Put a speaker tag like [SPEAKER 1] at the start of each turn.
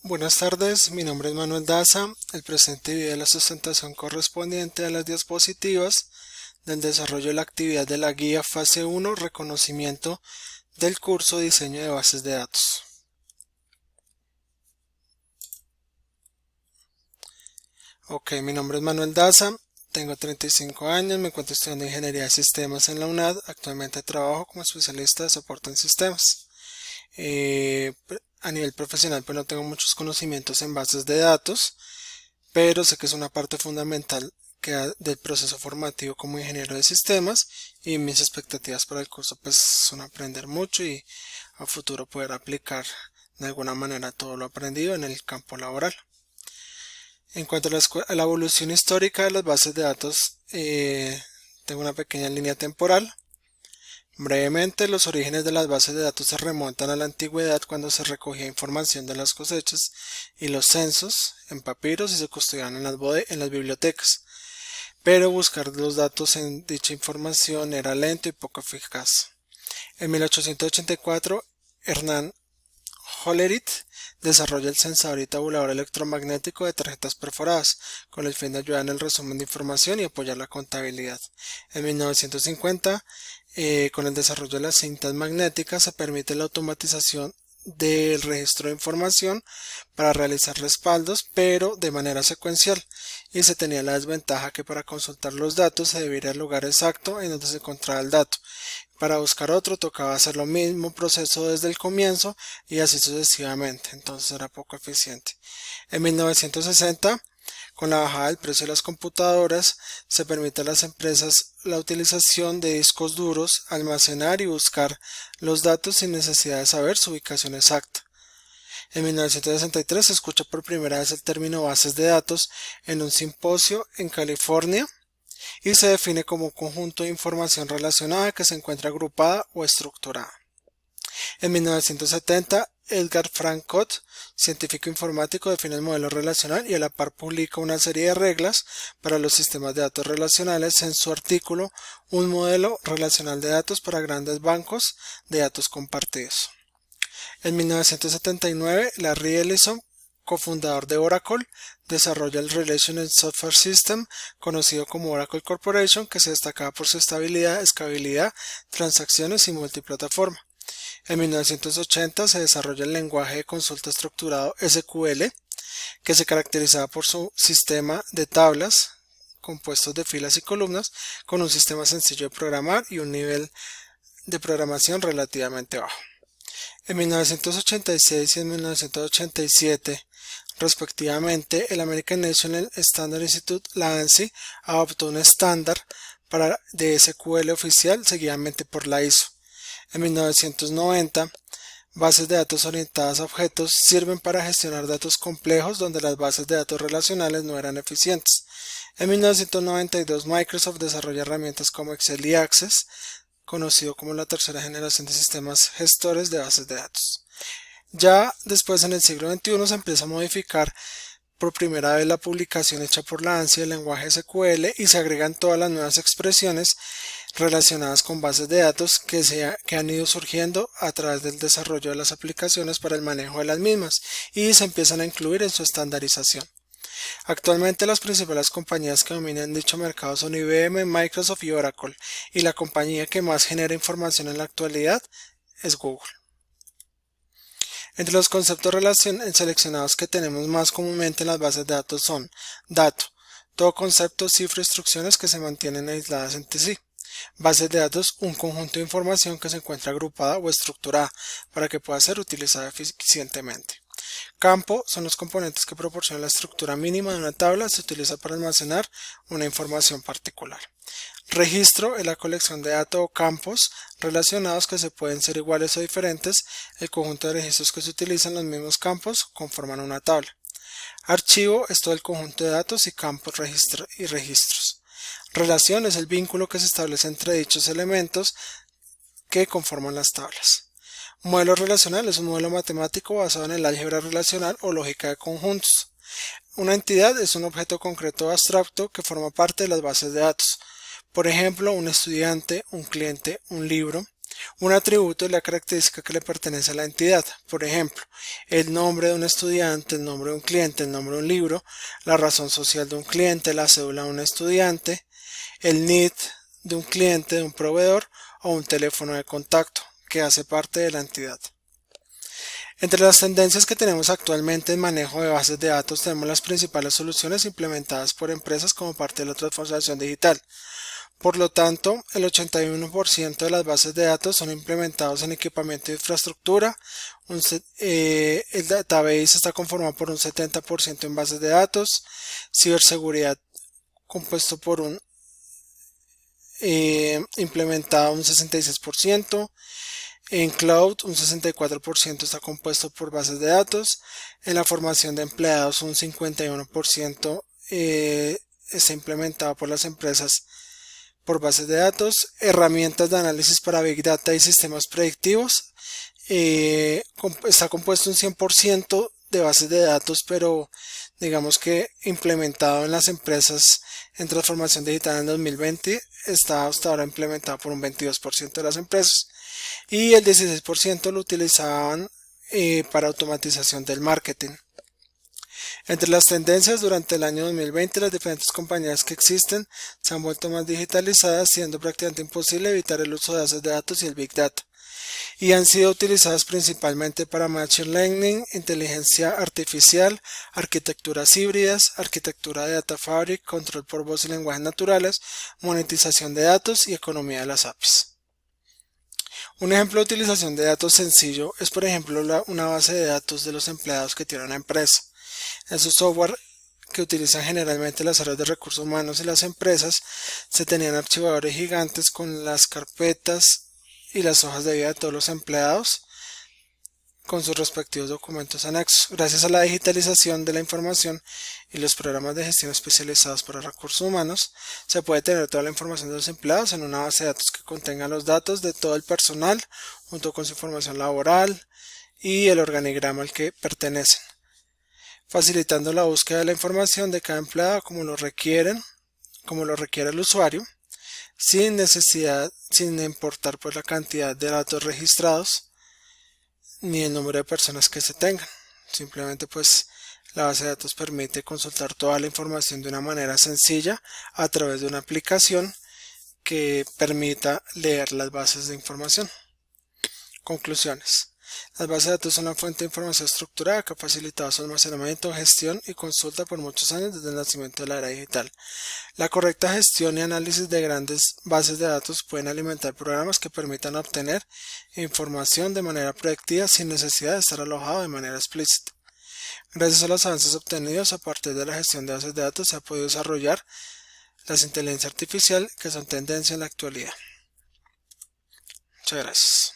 [SPEAKER 1] Buenas tardes, mi nombre es Manuel Daza. El presente video es la sustentación correspondiente a las diapositivas del desarrollo de la actividad de la guía fase 1, reconocimiento del curso diseño de bases de datos. Mi nombre es Manuel Daza, tengo 35 años, me encuentro estudiando ingeniería de sistemas en la UNAD. Actualmente trabajo como especialista de soporte en sistemas. A nivel profesional pues no tengo muchos conocimientos en bases de datos, pero sé que es una parte fundamental del proceso formativo como ingeniero de sistemas, y mis expectativas para el curso pues son aprender mucho y a futuro poder aplicar de alguna manera todo lo aprendido en el campo laboral. En cuanto a la evolución histórica de las bases de datos, tengo una pequeña línea temporal. Brevemente, los orígenes de las bases de datos se remontan a la antigüedad, cuando se recogía información de las cosechas y los censos en papiros y se custodiaban en las bibliotecas, pero buscar los datos en dicha información era lento y poco eficaz. En 1884, Hernán Hollerith desarrolla el censador y tabulador electromagnético de tarjetas perforadas, con el fin de ayudar en el resumen de información y apoyar la contabilidad. En 1950, con el desarrollo de las cintas magnéticas, se permite la automatización del registro de información para realizar respaldos, pero de manera secuencial, y se tenía la desventaja que para consultar los datos se debía ir al lugar exacto en donde se encontraba el dato. Para buscar otro tocaba hacer lo mismo proceso desde el comienzo y así sucesivamente, entonces era poco eficiente. En 1960, con la bajada del precio de las computadoras, se permite a las empresas la utilización de discos duros, almacenar y buscar los datos sin necesidad de saber su ubicación exacta. En 1963 se escucha por primera vez el término bases de datos en un simposio en California, y se define como un conjunto de información relacionada que se encuentra agrupada o estructurada. En 1970, Edgar Frank Codd, científico informático, define el modelo relacional y a la par publica una serie de reglas para los sistemas de datos relacionales en su artículo Un modelo relacional de datos para grandes bancos de datos compartidos. En 1979, Larry Ellison, cofundador de Oracle, desarrolla el Relational Software System, conocido como Oracle Corporation, que se destacaba por su estabilidad, escalabilidad, transacciones y multiplataforma. En 1980 se desarrolla el lenguaje de consulta estructurado SQL, que se caracterizaba por su sistema de tablas compuestos de filas y columnas, con un sistema sencillo de programar y un nivel de programación relativamente bajo. En 1986 y en 1987, respectivamente, el American National Standard Institute, la ANSI, adoptó un estándar de SQL oficial, seguidamente por la ISO. En 1990, bases de datos orientadas a objetos sirven para gestionar datos complejos donde las bases de datos relacionales no eran eficientes. En 1992, Microsoft desarrolla herramientas como Excel y Access, conocido como la tercera generación de sistemas gestores de bases de datos. Ya después, en el siglo XXI, se empieza a modificar por primera vez la publicación hecha por la ANSI del lenguaje SQL y se agregan todas las nuevas expresiones relacionadas con bases de datos que han ido surgiendo a través del desarrollo de las aplicaciones para el manejo de las mismas, y se empiezan a incluir en su estandarización. Actualmente las principales compañías que dominan dicho mercado son IBM, Microsoft y Oracle, y la compañía que más genera información en la actualidad es Google. Entre los conceptos seleccionados que tenemos más comúnmente en las bases de datos son dato, todo concepto, cifra, instrucciones que se mantienen aisladas entre sí. Bases de datos, un conjunto de información que se encuentra agrupada o estructurada para que pueda ser utilizada eficientemente. Campo son los componentes que proporcionan la estructura mínima de una tabla, se utiliza para almacenar una información particular. Registro es la colección de datos o campos relacionados que se pueden ser iguales o diferentes. El conjunto de registros que se utilizan los mismos campos conforman una tabla. Archivo es todo el conjunto de datos y campos y registros. Relación es el vínculo que se establece entre dichos elementos que conforman las tablas. Modelo relacional es un modelo matemático basado en el álgebra relacional o lógica de conjuntos. Una entidad es un objeto concreto o abstracto que forma parte de las bases de datos. Por ejemplo, un estudiante, un cliente, un libro. Un atributo es la característica que le pertenece a la entidad. Por ejemplo, el nombre de un estudiante, el nombre de un cliente, el nombre de un libro, la razón social de un cliente, la cédula de un estudiante, el NID de un cliente, de un proveedor o un teléfono de contacto que hace parte de la entidad. Entre las tendencias que tenemos actualmente en manejo de bases de datos tenemos las principales soluciones implementadas por empresas como parte de la transformación digital. Por lo tanto, el 81% de las bases de datos son implementados en equipamiento de infraestructura. El database está conformado por un 70% en bases de datos, ciberseguridad compuesto por un implementado un 66%, en cloud un 64% está compuesto por bases de datos, en la formación de empleados un 51% está implementado por las empresas por bases de datos, herramientas de análisis para Big Data y sistemas predictivos. Está compuesto un 100% de bases de datos, pero digamos que implementado en las empresas en transformación digital en 2020 está hasta ahora implementado por un 22% de las empresas y el 16% lo utilizaban para automatización del marketing. Entre las tendencias durante el año 2020, las diferentes compañías que existen se han vuelto más digitalizadas, siendo prácticamente imposible evitar el uso de bases de datos y el Big Data, y han sido utilizadas principalmente para Machine Learning, inteligencia artificial, arquitecturas híbridas, arquitectura de Data Fabric, control por voz y lenguajes naturales, monetización de datos y economía de las APIs. Un ejemplo de utilización de datos sencillo es, por ejemplo, una base de datos de los empleados que tiene una empresa. En su software que utilizan generalmente las áreas de recursos humanos y las empresas, se tenían archivadores gigantes con las carpetas y las hojas de vida de todos los empleados con sus respectivos documentos anexos. Gracias a la digitalización de la información y los programas de gestión especializados para recursos humanos, se puede tener toda la información de los empleados en una base de datos que contenga los datos de todo el personal, junto con su información laboral y el organigrama al que pertenecen, facilitando la búsqueda de la información de cada empleado como lo requiere el usuario, sin importar pues la cantidad de datos registrados ni el número de personas que se tengan. Simplemente pues la base de datos permite consultar toda la información de una manera sencilla a través de una aplicación que permita leer las bases de información. Conclusiones. Las bases de datos son una fuente de información estructurada que ha facilitado su almacenamiento, gestión y consulta por muchos años desde el nacimiento de la era digital. La correcta gestión y análisis de grandes bases de datos pueden alimentar programas que permitan obtener información de manera predictiva sin necesidad de estar alojado de manera explícita. Gracias a los avances obtenidos a partir de la gestión de bases de datos se ha podido desarrollar la inteligencia artificial, que son tendencia en la actualidad. Muchas gracias.